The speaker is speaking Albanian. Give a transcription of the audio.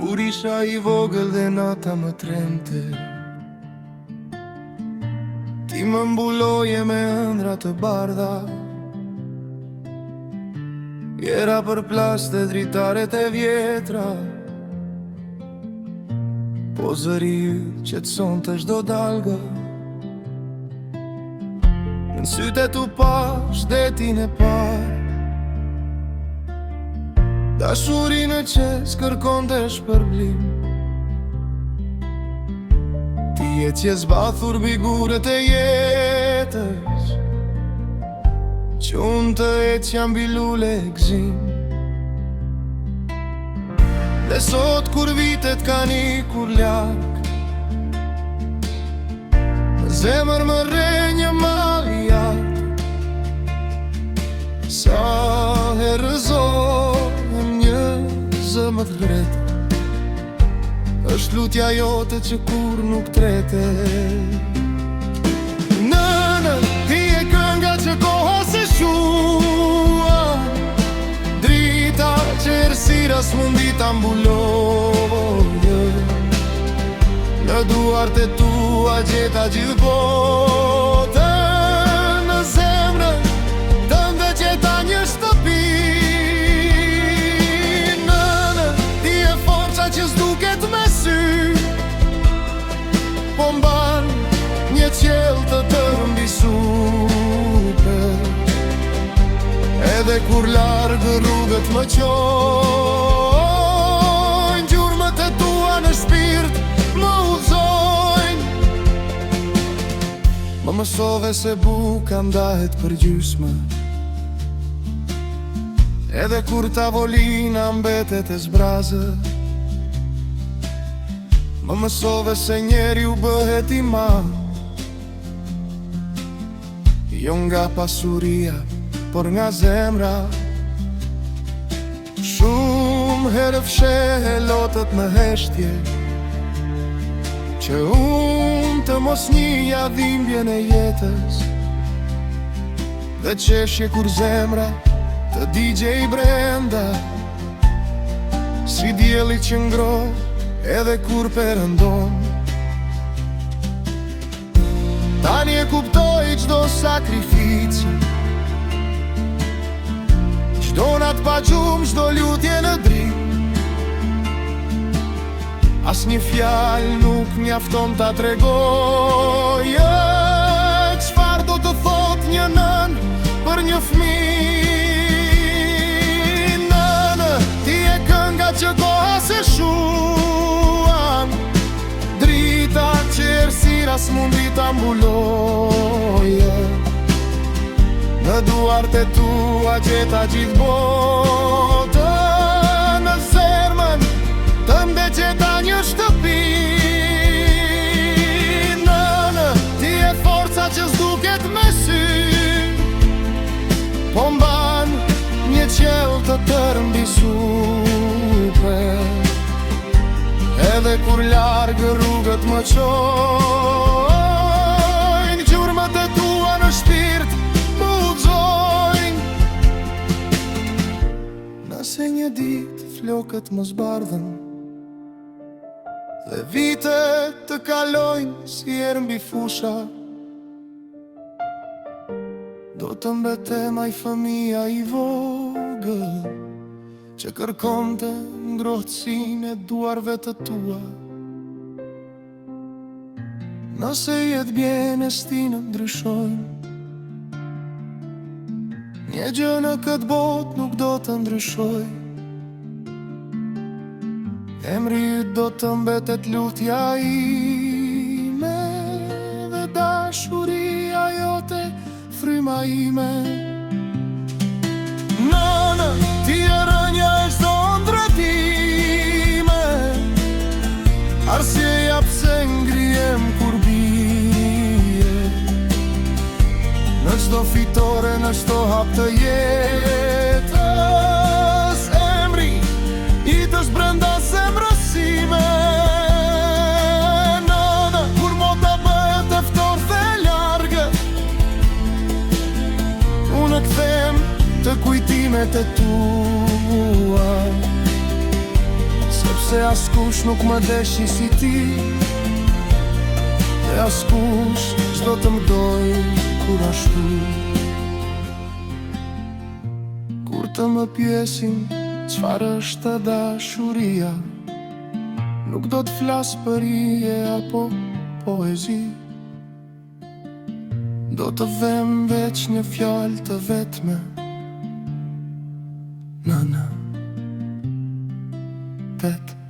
Kur isha I vogël dhe nata më tremte, ti më mbuloje me ëndra të bardha. Jera për plas të dritaret e vjetra, po zëri yt qetson të çdo dalga. Në sytë tu pash detin e parë, dashurinë që s'kërkon të shpërblim. Ti je që zbathur biguret e jetës, që unë të etë që mbi lule e gzim. Dhe sot kur vitet kanë ikur larg, në zemër më re një mal I art. Sa herëzohem një zëmët hret, është lutja jote që kur nuk trete. Nënë, ti e kënga që koha se shua, drita që errësira s'mundi ta mbuloje. Në duart e tua gjeta gjithë botën, në zemrën tënde gjeta një shtëpi. Nënë, ti e forca që s'duket me sy, po mban një qiell të tërë mbi supe. Edhe kur larg rrugët më qojnë, gjurmët e tua në shpirt më udhzojnë. Më mësove se buka ndahet për gjysmë, edhe kur tavolina mbetet e zbrazë. Më mësove se njeriu bëhet I madh, jo nga pasuria, por nga zemra. Shumë herë fshehe lotët në heshtje, që unë të mos njihja dhimbjen e jetës, dhe qeshje kur zemra të digje I brenda, si dielli që ngroh edhe kur perëndon. Tani e kuptoj çdo sakrificë, çdo nat pa gjumë, çdo lutje në dritë. As një fjalë nuk mjafton ta tregojë çfarë do të thot një nën për një fëmijë. Nënë, ti e kënga që koha se shuan, drita që errësira s'mundi ta mbuloje. Në duart e tua gjeta gjithë botën, në zemrën tënde gjeta një shtëpi. Nënë, ti e forca që s'duket me sy, po mban një qiell të tërë mbi supe. Edhe kur larg rrugët më qojnë, gjurmët e tua në shpirt më udhzojnë. Nëse një ditë flokët më zbardhen, dhe vitet të kalojnë si erë mbi fusha, do të mbetem ai fëmia I vogël që kërkonte ngrohtësinë e duarve të tua. Nëse jetë bjen e stinë ndryshojnë, një gjë në këtë botë nuk do të ndryshoj. Emri yt do të mbetet lutja ime, dhe dashuria jote fryma ime. Nënë, ti e rënja e çdo ndërtime, arsyeja pse ngrihem kur bie. Në çdo fitore, në çdo hap të jetës, emri yt është brenda zemrësime. Nënë, kur mota bëhet e ftohtë e largë, unë kthem të kujtimet e tua, sepse Se askush nuk më deshi si ti, e askush s'do të mdoj kur ashtu. Kur të më pjesin çfarë është dashuria, nuk do të flas për ije apo poezi. Do të vëm veç një fjalë të vetme: nëna, tet.